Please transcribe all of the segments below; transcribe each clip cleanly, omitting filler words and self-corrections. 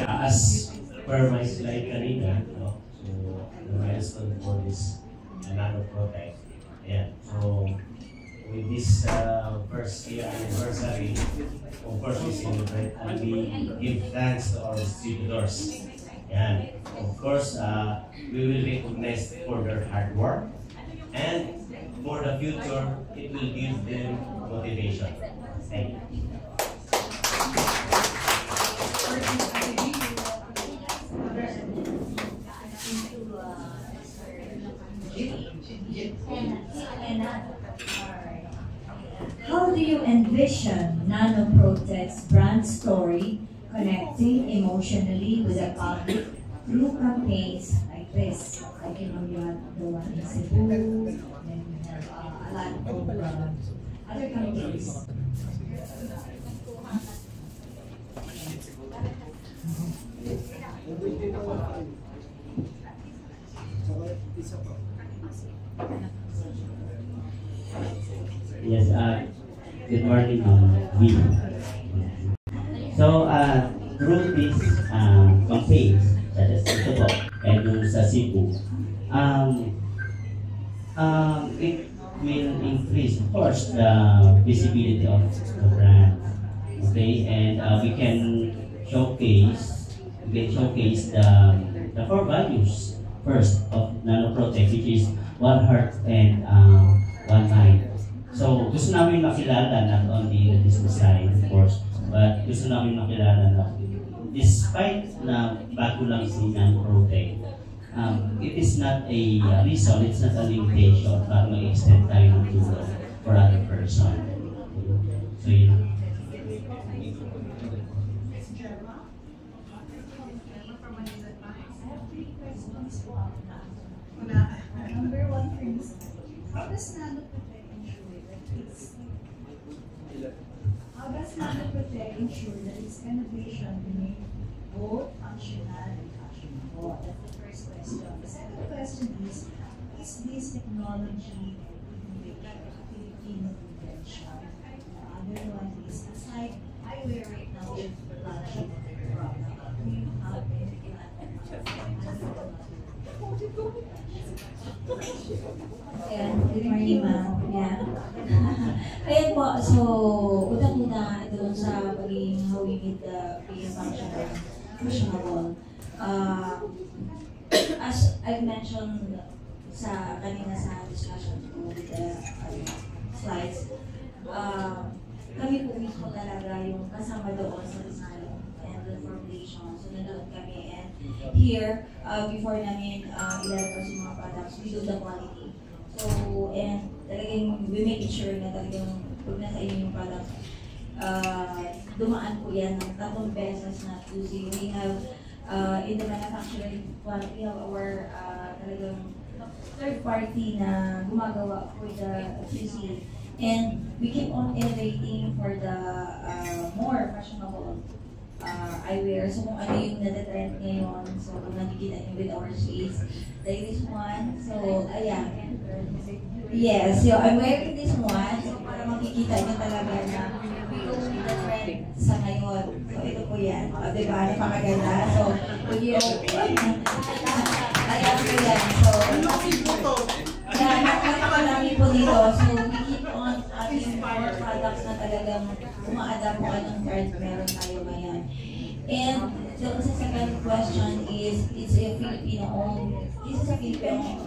As per my slide kanina, no? So the milestone for this Nano Protect. Ayan. So with this first year anniversary, of course we celebrate and we give thanks to our distributors. Ayan. Of course, we will recognize for their hard work, and for the future, it will give them motivation. Thank you. How do you envision Nano Protect's brand story connecting emotionally with the public through campaigns like this? Like, you know, you have the one in Cebu, then you have a lot of other campaigns. Yes, good morning, V. So, through these campaigns, such as ito po, and yung sa Cebu, it will increase, of course, the visibility of the brand. Okay, and we can showcase the core values first of Nano Protect, which is one heart and one mind. So, gusto namin makilala not only the business line, of course, but gusto namin makilala na despite na bago lang si Nano Protect, it is not a reason, it's not a limitation para mag-extend tayo ng tulong for other person. So, yun. Number one, for instance, how does Nano Protect ensure that its innovation remain both functional and fashionable? That's the first question. The second question is this technology Filipino invention? The other one is, aside eyewear right now with launching of the product, do you have any Ayan, good morning, ma'am. Yeah. Ayan po, so, unang-una doon sa pagiging how we need the being functional. As I've mentioned kanina sa discussion ko with the slides, kami po mismo talaga yung kasama doon sa design and the formulation. So, nanood kami, and here, before namin ilalabas yung mga products, we do the quality. So, and talagang we make sure na talagang pag nasa inyo yung product, dumaan po yan ng 3 beses na QC. We have, in the manufacturing, we have our talagang third party na gumagawa for the QC. And we keep on innovating for the more fashionable eyewear. So kung ano yung natatrend ngayon, so kung nakikita nyo with our shades, like this one. So, ayan. Yes, so I'm wearing this one. So para makikita nyo talaga na we go with the trend sa ngayon. So ito po yan. Diba? Napakaganda. So, if you ayan po yan. So, napakalami po dito. So, we keep on adding more products na talagang uma-adapt po anong trend meron tayo ngayon. And the second question is, it's a Filipino-owned. This is a Filipino.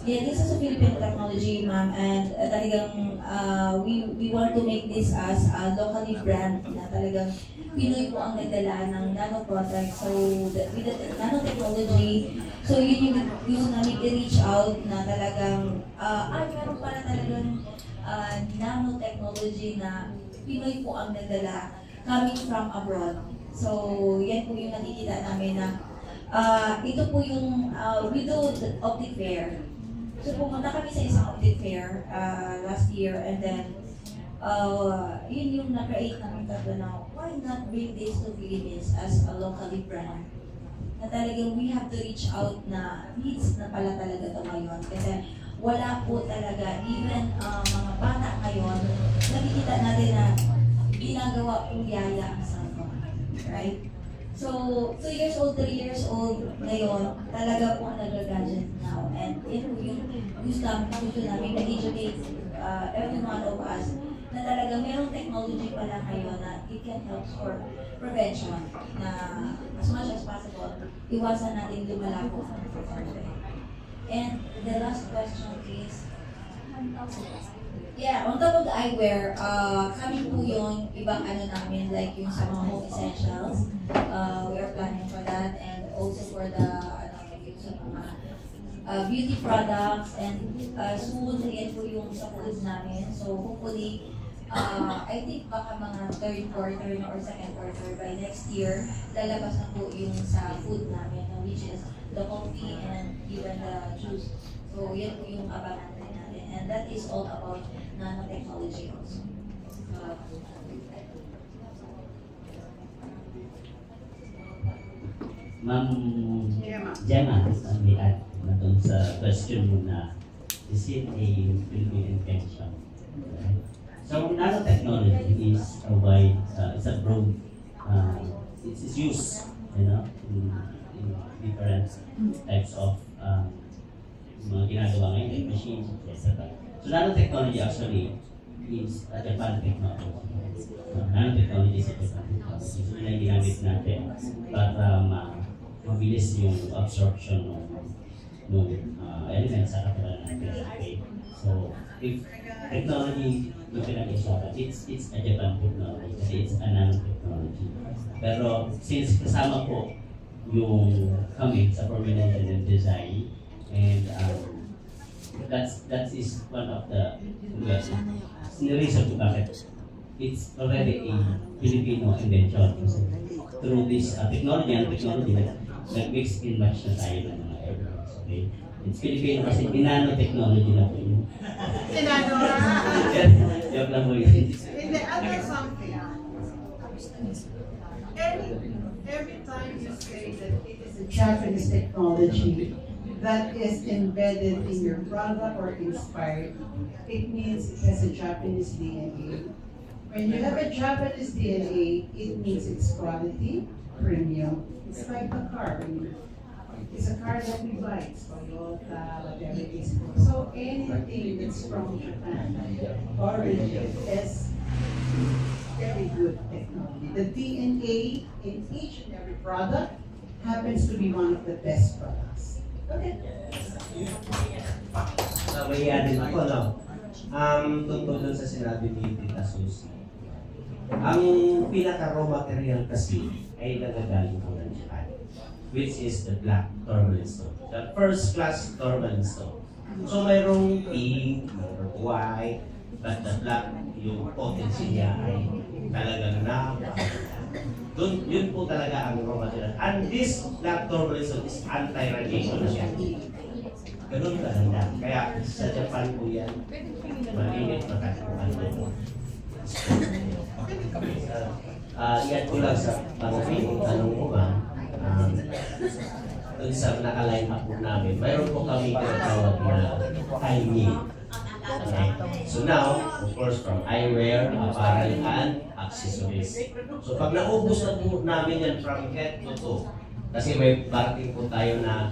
Yeah, this is a Filipino technology, ma'am, and talagang we want to make this as a locally brand na talagang Pinoy po ang nagdala ng Nano Protect. So, with the nanotechnology, so yun yung gusto namin i-reach out na talagang, meron pala talagang nanotechnology na Pinoy po ang nagdala coming from abroad. So, yan po yung nakikita namin na ito po yung we do the optic fair. So pumunta kami sa isang optic fair last year, and then yun yung na-create namin tatlo na why not bring this to Philippines as a locally brand? Na talagang we have to reach out na needs na pala talaga ito ngayon. Kasi wala po talaga, even mga bata ngayon, nakikita natin na ginagawa pong yaya ang cellphone. Right? So, 2 years old, 3 years old ngayon, talaga po nag-gadget now. And yun po yung gusto namin na-educate every one of us na talaga merong technology pala ngayon na it can help for prevention na as much as possible, iwasan natin lumala po ang pagkakas. And the last question is, yeah, on top of the eyewear, kami po yung ibang ano namin, like yung sa mga home essentials. We are planning for that, and also for the yung sa mga beauty products, and soon, yan po yung sa food namin. So hopefully, I think baka mga third quarter na or second quarter by next year, lalabas na po yung sa food namin, which is the coffee and even the juice. So yan po yung abangan natin. And that is all about nanotechnology also. Ma'am Gemma, may add na dun sa question mo na, is it a Philippine invention? Right? So nanotechnology is a wide, it's a broad, it's used, you know, in different types of mga ginagawa ngayon, like machines, etc. So nanotechnology actually is a Japan technology. Nanotechnology is a Japan technology. So yun ang ginamit natin para mabilis yung absorption ng elements sa katawan natin. Okay? So if technology yung pinag-isapan, it's a Japan technology kasi it's a nanotechnology. Pero since kasama po yung kami sa formulation and design, and that is one of the reason to bakit it's already a Filipino invention. Through this technology nag-mix in match na tayo ng mga elements. Okay? It's Filipino kasi nanotechnology na po yun. Sinano na! Joke lang po yun. And the other something, every time you say that it is a Japanese technology that is embedded in your product or inspired, it means it has a Japanese DNA. When you have a Japanese DNA, it means it's quality, premium. It's like a car. It's a car that we buy. It's Toyota, whatever it is. So anything that's from Japan, origin, is very good technology. The DNA in each and every product happens to be one of the best products. Okay. May added ako, no? Tungkol dun sa sinabi ni Tita Susie. Ang pinaka-raw material kasi ay nagagaling po ng Japan, which is the black tourmaline stone. The first class tourmaline stone. So mayroong pink, mayroong white, but the black, yung potency niya ay talagang doon, yun po talaga ang raw material. And this black tourmaline stone is anti-radiation na siya. Ganun talaga. Kaya sa Japan po yan, malimit makatuhan po. Yan po lang sa tanong mo ba, dun sa naka-line up po namin, mayroon po kami tinatawag na eye-need. Okay. So now, of course, from eyewear, apparel, and accessories. So pag naubos na po namin yan from head to toe, kasi may parating po tayo na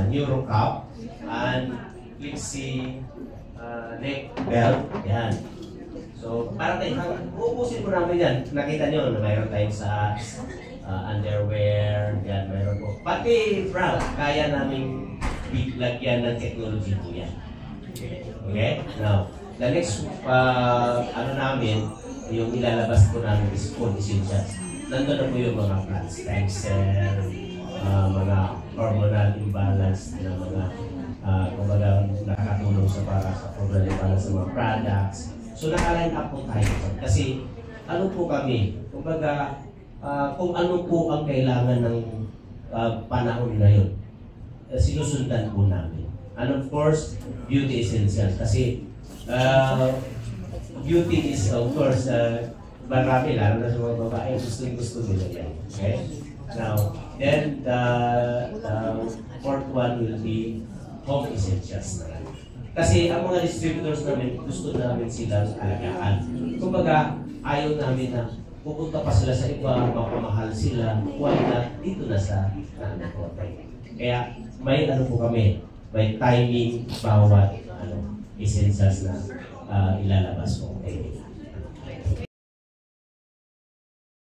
Neurocap and flexi neck belt, yan. So, parang uubusin po namin yan. Nakita nyo na mayroon tayo sa underwear, yan, mayroon po. Pati bra, kaya namin lagyan ng technology po yan. Okay? Now, the next, namin, yung ilalabas po namin is food essentials. Nandun na po yung mga plant stem cell, mga hormonal imbalance na mga kumbaga nakakatulong para sa hormonal imbalance sa mga products. So naka-line up po tayo kasi ano po kami, kumbaga kung ano po ang kailangan ng panahon na yun, sinusundan po namin. And of course, beauty essentials kasi beauty is of course marami, lalo na sa mga babae, gusto nila yan. Okay? Now, then the fourth one will be home essentials na. Kasi ang mga distributors namin, gusto namin silang alagaan. Kumbaga, ayaw namin na pupunta pa sila sa iba, mapamahal sila, why not dito na sa Nano Protect. Kaya may ano po kami, may timing bawat essentials na ilalabas po. Okay.